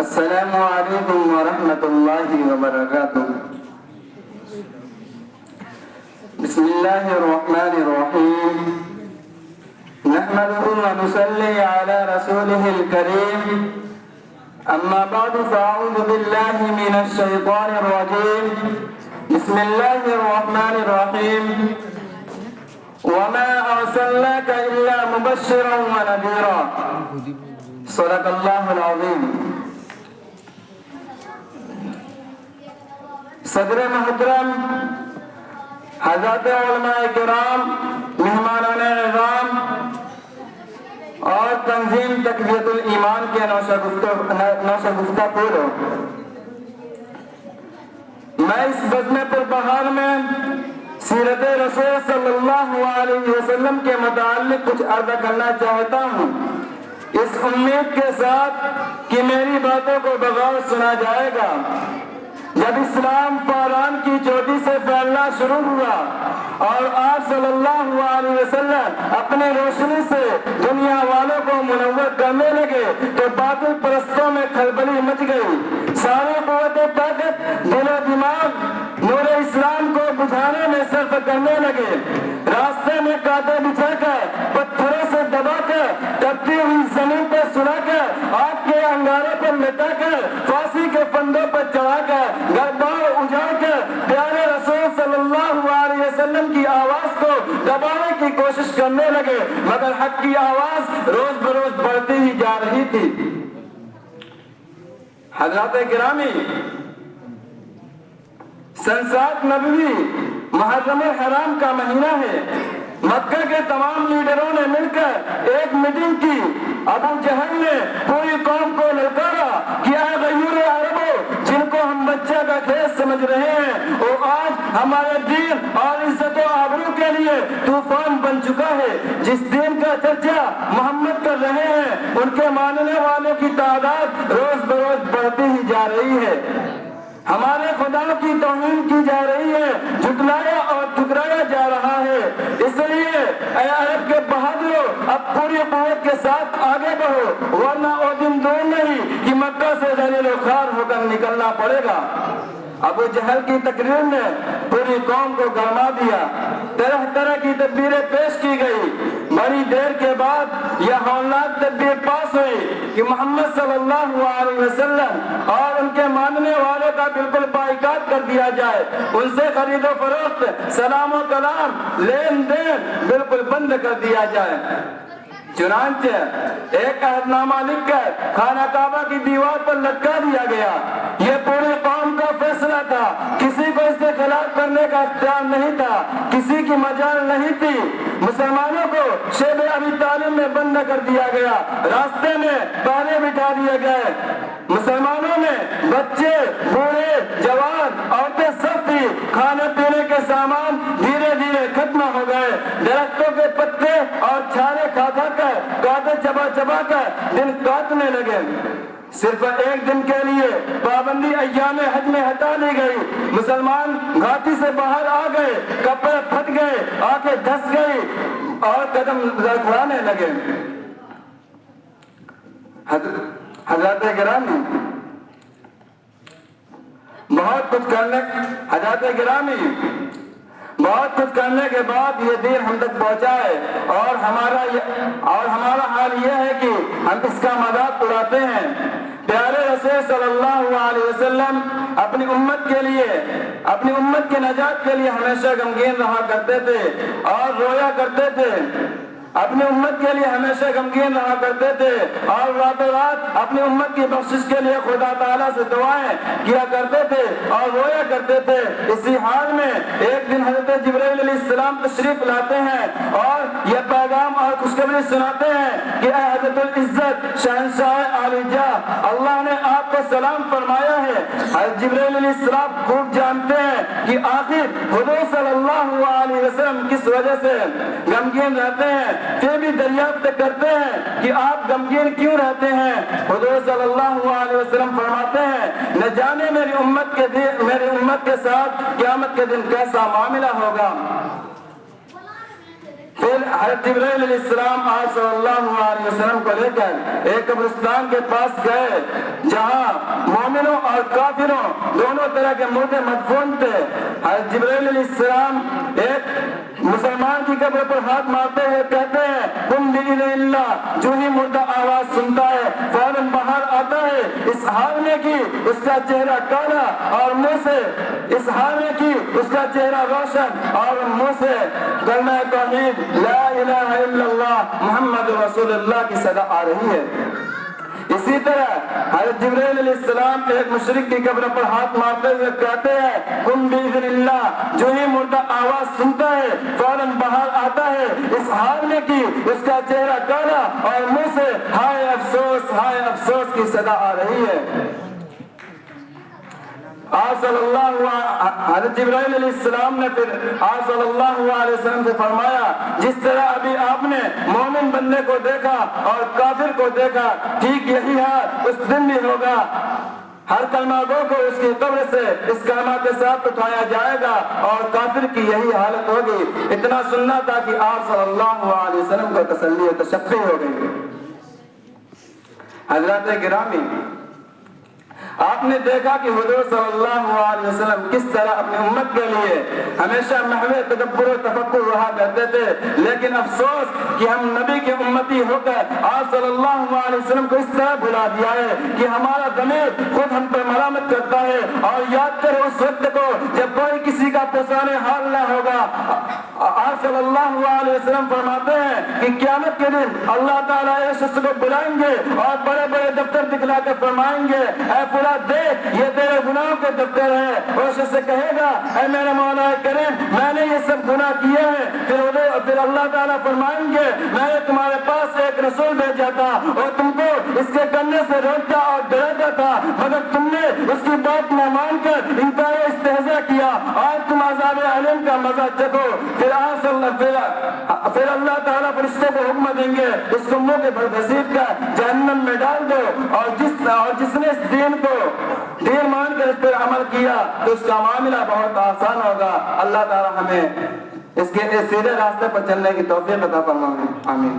السلام علیکم ورحمۃ اللہ وبرکاتہ۔ بسم اللہ الرحمن الرحیم، نحمده ونصلی علی رسوله الکریم، اما بعد فاعوذ باللہ من الشیطان الرجیم، بسم اللہ الرحمن الرحیم، وما ارسلناک الا مبشرا ونذیرا، صدق اللہ العظیم۔ صدر محترم، حضرات علماء کرام، مہمانان اعظام اور تنظیم تقویت الایمان کے نوشگفتہ پھولوں، میں اس بزم پربہار میں سیرت رسول صلی اللہ علیہ وسلم کے متعلق کچھ عرض کرنا چاہتا ہوں، اس امید کے ساتھ کہ میری باتوں کو بغور سنا جائے گا۔ جب اسلام فاران کی چوٹی سے پھیلنا شروع ہوا اور آپ صلی اللہ علیہ وسلم اپنی روشنی سے دنیا والوں کو منور کرنے لگے تو باطل پرستوں میں کھلبلی مچ گئی۔ ساری قوت طاقت دل و دماغ نور اسلام کو بجھانے میں صرف کرنے لگے۔ راستے میں کانٹے بچھا کر، پتھروں سے دبا کر، تپتی ہوئی زمین پر سلا کر، آگ کے انگاروں پر لٹا کر، پھانسی کے پھندوں پر چڑھا کر، گھر بار اجاڑ کر پیارے رسول صلی اللہ علیہ وسلم کی آواز کو دبانے کی کوشش کرنے لگے، مگر حق کی آواز روز بروز بڑھتی ہی جا رہی تھی۔ حضرات گرامی، سن 7 نبوی محرم الحرام کا مہینہ ہے۔ مکہ کے تمام لیڈروں نے مل کر ایک میٹنگ کی۔ ابو جہل نے پوری قوم کو للکارا کہ اے غیور عربوں، جن کو ہم بچہ کا کھیل سمجھ رہے ہیں، وہ آج ہمارے دین اور عزت و آبرو کے لیے طوفان بن چکا ہے۔ جس دین کا چرچا محمد کر رہے ہیں، ان کے ماننے والوں کی تعداد روز بروز بڑھتی ہی جا رہی ہے۔ ہمارے خدا کی توہین کی جا رہی ہے، جھٹلایا اور ٹھکرایا جا رہا ہے۔ اس لیے اے عرب کے بہادروں، اب پوری قوت کے ساتھ آگے بڑھو، ورنہ وہ دن دور نہیں کہ مکہ سے ذلیل و خوار ہو کر نکلنا پڑے گا۔ ابو جہل کی تقریر نے پوری قوم کو گرما دیا، طرح طرح کی تدبیریں پیش کی گئی۔ بڑی دیر کے بعد یہ ہولناک تدبیر پاس ہوئی کہ محمد صلی اللہ علیہ وسلم اور ان کے ماننے والوں کا بالکل بائیکاٹ کر دیا جائے، ان سے خرید و فروخت، سلام و کلام، لین دین بالکل بند کر دیا جائے۔ چنانچہ ایک عہد نامہ لکھ کر خانہ کعبہ کی دیوار پر لٹکا دیا گیا۔ یہ پوری قوم کا فیصلہ تھا، کسی کو اس کے خلاف کرنے کا اختیار نہیں تھا، کسی کی مجال نہیں تھی۔ مسلمانوں کو شیب ابی طالب میں بند کر دیا گیا، راستے میں پہرے بٹھا دیے گئے۔ مسلمانوں میں بچے، بوڑھے، جوان، عورتیں سب تھی۔ کھانے پینے کے سامان دھیرے دھیرے ختم ہو گئے۔ درختوں کے پتے اور چھالے کھا کھا کر، کانٹے چبا چبا کر دن کاٹنے لگے۔ صرف ایک دن کے لیے پابندی ایام حج میں ہٹا لی گئی۔ مسلمان گھاٹی سے باہر آ گئے، کپڑے پھٹ گئے، آنکھیں دھس گئی اور قدم لڑکھڑانے لگے۔ حضرات گرامی، بہت کچھ کرنے کے بعد یہ دین ہم تک پہنچا ہے، اور ہمارا حال یہ ہے کہ ہم اس کا مذاق اڑاتے ہیں۔ پیارے رسول صلی اللہ علیہ وسلم اپنی امت کی نجات کے لیے ہمیشہ غمگین رہا کرتے تھے اور رویا کرتے تھے۔ اپنی امت کے لیے ہمیشہ غمگین رہا کرتے تھے اور راتوں رات اپنی امت کی بخشش کے لیے خدا تعالیٰ سے دعائیں کیا کرتے تھے اور رویا کرتے تھے۔ اسی حال میں ایک دن حضرت جبرائیل علیہ السلام تشریف لاتے ہیں اور یہ پیغام اور خوشخبری سناتے ہیں کہ اے حضرت العزت شہنشاہ عالی جاہ، اللہ نے آپ کو سلام فرمایا ہے۔ حضرت جبرائیل علیہ السلام خوب جانتے ہیں کہ آخر حضور صلی اللہ علیہ وسلم کس وجہ سے غمگین رہتے ہیں، پھر بھی دریافت کرتے ہیں کہ آپ غمگین کیوں رہتے ہیں۔ حضور صلی اللہ علیہ وسلم فرماتے ہیں، نہ جانے میری امت کے ساتھ قیامت کے دن کیسا معاملہ ہوگا۔ پھر پھر حضرت جبرائیل علیہ السلام آپ صلی اللہ علیہ وسلم کو لے کر ایک قبرستان کے پاس گئے جہاں مومنوں اور کافروں دونوں طرح کے مردے مدفون تھے. حضرت جبرائیل علیہ السلام ایک مسلمان کی قبر پر ہاتھ مارتے ہوئے کہتے ہیں قم بإذن اللہ. جو ہی مردہ آواز سنتا ہے فوراً باہر آتا ہے اس حال میں کہ اس کا چہرہ کالا اور منہ سے اس حال میں کہ اس کا چہرہ روشن اور منہ سے کلمہ توحید لا الہ الا اللہ محمد رسول اللہ کی صدا آ رہی ہے. اسی طرح حضرت جبرائیل علیہ السلام ایک مشرک کی قبر پر ہاتھ مارتے ہوئے کہتے ہیں قم بإذن اللہ. جو ہی مردہ آواز سنتا ہے فوراً باہر آتا ہے اس حال میں کہ اس کا چہرہ کالا اور منہ سے ہائے افسوس کی صدا آ رہی ہے. آپ صلی حضرت جبرائیل علیہ السلام نے پھر آپ صلی اللہ علیہ وسلم سے فرمایا جس طرح ابھی آپ نے مومن بندے کو دیکھا اور کافر کو دیکھا ٹھیک یہی حال اس دن بھی ہوگا. ہر کلمہ گو کو اس کی قبر سے اس کلمہ کے ساتھ اٹھایا جائے گا اور کافر کی یہی حالت ہوگی. اتنا سننا تھا کہ آپ صلی اللہ علیہ وسلم کو تسلی و تشفی ہو گئی. حضرات گرامی آپ نے دیکھا کہ حضور صلی اللہ علیہ وسلم کس طرح اپنی امت کے لیے ہمیشہ محو تدبر و تفکر رہا کرتے تھے. لیکن افسوس کہ ہم نبی کے امتی ہو کر آپ صلی اللہ علیہ وسلم کو اس طرح بھلا دیا ہے کہ ہمارا ضمیر خود ہم پر ملامت کرتا ہے. اور یاد کرے اس وقت کو جب کوئی کسی کا پرسان حال نہ ہوگا. آپ صلی اللہ علیہ وسلم فرماتے ہیں کہ قیامت کے دن اللہ تعالیٰ ایک شخص کو بلائیں گے اور بڑے بڑے دفتر دکھلا کر فرمائیں گے اے فلاں دیکھ یہ تیرے گناہوں کے دفتر ہے. اور شخص سے کہے گا اے میرے مولا کریم میں نے یہ سب گناہ کیے ہیں. پھر اللہ تعالیٰ فرمائیں گے میں نے تمہارے پاس ایک رسول بھیجا تھا اور تم کو اس کے کرنے سے روکتا اور ڈراتا تھا مگر تم نے اس کی بات نہ مان کر انکار و استہزاء کیا. آج تم عذاب علیم کا مزہ چکھو. پھر اللہ تعالیٰ فرشتے کو حکم دیں گے اس کو منہ کے بل گھسیٹ کر جہنم میں ڈال دو. اور جس نے اس دین کو دین مان کر اس پر عمل کیا تو اس کا معاملہ بہت آسان ہوگا. اللہ تعالیٰ ہمیں اس کے سیدھے راستے پر چلنے کی توفیق عطا فرمائے. آمین.